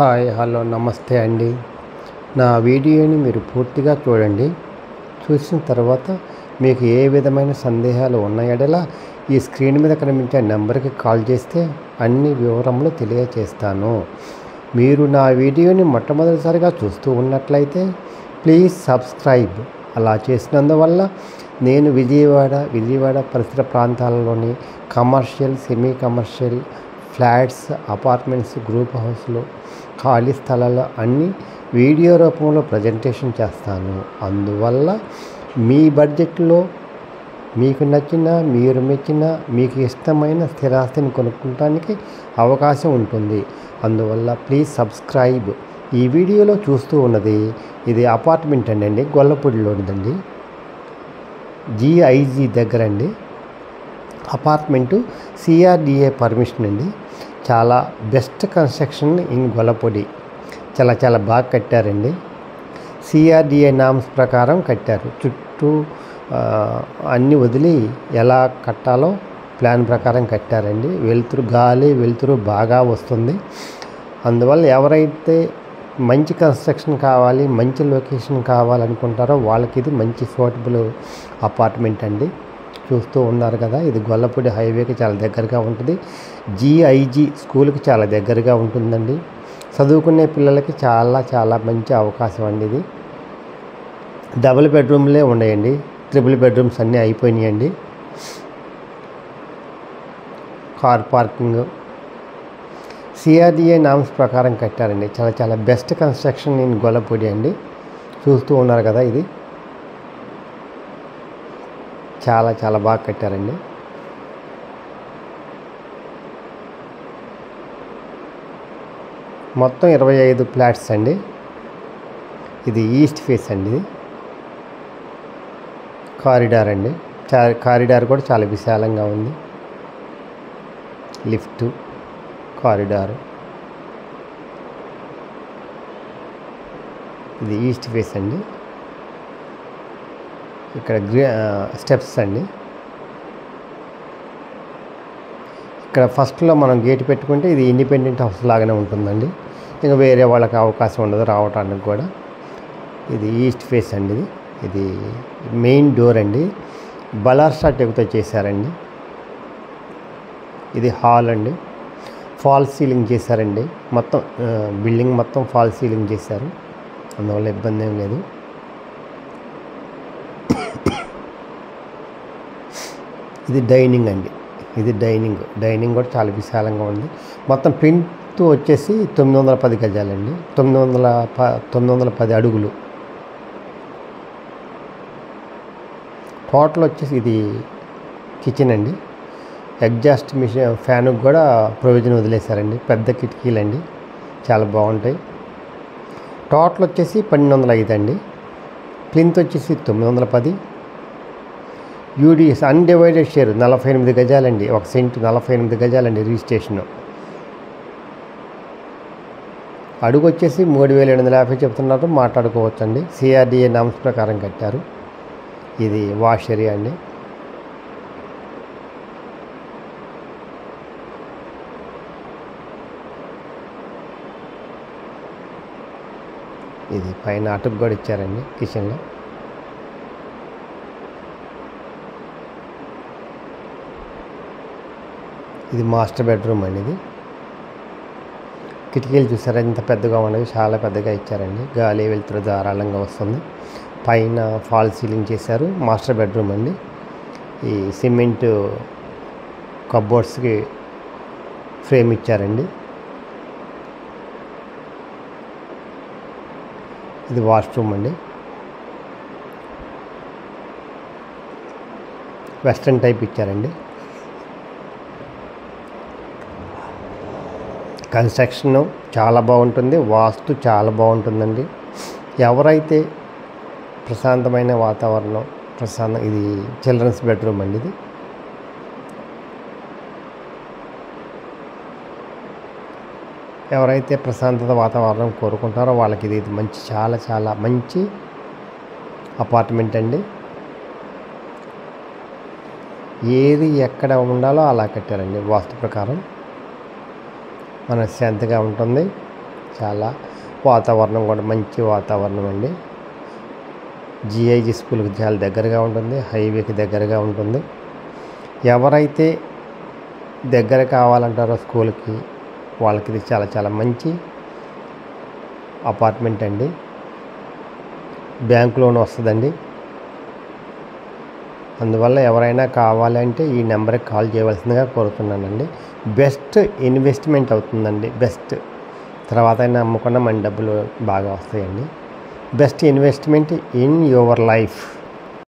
Hi hello నమస్తే అండి. నా వీడియోని మీరు పూర్తిగా చూడండి. చూసిన తర్వాత మీకు ఏ విధమైన సందేహాలు ఉన్న యెడల ఈ స్క్రీన్ మీద కనిపించే నెంబర్కి కాల్ చేస్తే అన్ని వివరములు తెలియచేస్తాను. మీరు నా వీడియోని మొట్టమొదటిసారిగా చూస్తూ ఉన్నట్లయితే ప్లీజ్ సబ్స్క్రైబ్. అలా చేసినందువల్ల నేను విజయవాడ పరిసర ప్రాంతాలలోని commercial, semi commercial, flats, apartments, group హౌస్లు, ఖాళీ స్థలాలు అన్నీ వీడియో రూపంలో ప్రజెంటేషన్ చేస్తాను. అందువల్ల మీ బడ్జెట్లో మీకు నచ్చిన, మీరు మెచ్చిన, మీకు ఇష్టమైన స్థిరాస్తిని కొనుక్కోవడానికి అవకాశం ఉంటుంది. అందువల్ల ప్లీజ్ సబ్స్క్రైబ్. ఈ వీడియోలో చూస్తూ ఉన్నది ఇది అపార్ట్మెంట్ అండి, గొల్లపూడిలోనిదండి, GIG దగ్గర అండి. అపార్ట్మెంటు CRDA పర్మిషన్ అండి. చాలా బెస్ట్ కన్స్ట్రక్షన్ ఇన్ గొల్లపూడి. చాలా బాగా కట్టారండి. CRDA నామ్స్ ప్రకారం కట్టారు. చుట్టూ అన్నీ వదిలి ఎలా కట్టాలో ప్లాన్ ప్రకారం కట్టారండి. గాలి వెలుతురు బాగా వస్తుంది. అందువల్ల ఎవరైతే మంచి కన్స్ట్రక్షన్ కావాలి, మంచి లొకేషన్ కావాలనుకుంటారో వాళ్ళకి ఇది మంచి సూటబుల్ అపార్ట్మెంట్ అండి. చూస్తూ ఉన్నారు కదా, ఇది గొల్లపూడి హైవేకి చాలా దగ్గరగా ఉంటుంది. GIG స్కూల్కి చాలా దగ్గరగా ఉంటుందండి. చదువుకునే పిల్లలకి చాలా మంచి అవకాశం అండి ఇది. డబుల్ బెడ్రూమ్లే ఉన్నాయండి. ట్రిపుల్ బెడ్రూమ్స్ అన్నీ అయిపోయినాయండి. కార్ పార్కింగ్ CRDA నామ్స్ ప్రకారం కట్టారండి. చాలా బెస్ట్ కన్స్ట్రక్షన్ ఇన్ గొల్లపూడి అండి. చూస్తూ ఉన్నారు కదా, ఇది చాలా బాగా కట్టారండి. మొత్తం 25 ఫ్లాట్స్ అండి. ఇది ఈస్ట్ ఫేస్ అండి. కారిడార్ అండి. కారిడార్ కూడా చాలా విశాలంగా ఉంది. Lift, corridor. ఇది ఈస్ట్ ఫేస్ అండి. ఇక్కడ స్టెప్స్ అండి. ఇక్కడ ఫస్ట్లో మనం గేట్ పెట్టుకుంటే ఇది ఇండిపెండెంట్ హౌస్ లాగానే ఉంటుందండి. ఇంకా వేరే వాళ్ళకి అవకాశం ఉండదు రావటానికి కూడా. ఇది ఈస్ట్ ఫేస్ అండి. ఇది మెయిన్ డోర్ అండి. బలార్సా టెక్తో చేశారండి. ఇది హాల్ అండి. ఫాల్ సీలింగ్ చేశారండి. మొత్తం బిల్డింగ్ మొత్తం ఫాల్ సీలింగ్ చేశారు. అందువల్ల ఇబ్బంది ఏం లేదు. ఇది డైనింగ్ అండి. ఇది డైనింగ్ కూడా చాలా విశాలంగా ఉంది. మొత్తం ప్రింట్ వచ్చేసి 910 గజాలండి. 910 అడుగులు. టోటల్ వచ్చేసి ఇది కిచెన్ అండి. ఎగ్జాస్ట్ మిషన్ ఫ్యాన్కి కూడా ప్రొవిజన్ వదిలేశారండి. పెద్ద కిటికీలండి, చాలా బాగుంటాయి. టోటల్ వచ్చేసి 1205 అండి. ప్లింత్ వచ్చేసి 910. UDS అన్డివైడెడ్ షేర్ 48 గజాలండి. 1 సెంట్ 48 గజాలండి రిజిస్ట్రేషన్. అడుగు వచ్చేసి 3750 చెప్తున్నారు, మాట్లాడుకోవచ్చండి. CRDA నామ్స్ ప్రకారం కట్టారు. ఇది వాష్ ఏరియా అండి. ఇది పైన అటుకు కూడా ఇచ్చారండి కిచెన్లో. ఇది మాస్టర్ బెడ్రూమ్ అండి. ఇది కిటికీలు చూసారా ఎంత పెద్దగా ఉన్నవి, చాలా పెద్దగా ఇచ్చారండి. గాలి వెలుతురు ధారాళంగా వస్తుంది. పైన ఫాల్ సీలింగ్ చేశారు. మాస్టర్ బెడ్రూమ్ అండి. ఈ సిమెంట్ కబోర్డ్స్కి ఫ్రేమ్ ఇచ్చారండి. ఇది వాష్రూమ్ అండి. వెస్ట్రన్ టైప్ ఇచ్చారండి. కన్స్ట్రక్షన్ చాలా బాగుంటుంది. వాస్తు చాలా బాగుంటుందండి. ఎవరైతే ప్రశాంతమైన వాతావరణం, ఇది చిల్డ్రన్స్ బెడ్రూమ్ అండి. ఇది ఎవరైతే ప్రశాంతత వాతావరణం కోరుకుంటారో వాళ్ళకి ఇది మంచి చాలా మంచి అపార్ట్మెంట్ అండి. ఏది ఎక్కడ ఉండాలో అలా కట్టారండి వాస్తు ప్రకారం. మనశ్శాంతిగా ఉంటుంది. చాలా వాతావరణం కూడా మంచి వాతావరణం అండి. జిఐజి స్కూల్కి చాలా దగ్గరగా ఉంటుంది, హైవేకి దగ్గరగా ఉంటుంది. ఎవరైతే దగ్గర కావాలంటారో స్కూల్కి వాళ్ళకి ఇది చాలా చాలా మంచి అపార్ట్మెంట్ అండి. బ్యాంక్ లోన్ వస్తుందండి. అందువల్ల ఎవరైనా కావాలంటే ఈ నెంబర్కి కాల్ చేయవలసిందిగా కోరుతున్నానండి. బెస్ట్ ఇన్వెస్ట్మెంట్ అవుతుందండి. బెస్ట్ తర్వాత అయినా అమ్ముకున్న మన డబ్బులు బాగా వస్తాయండి. Best investment in your life.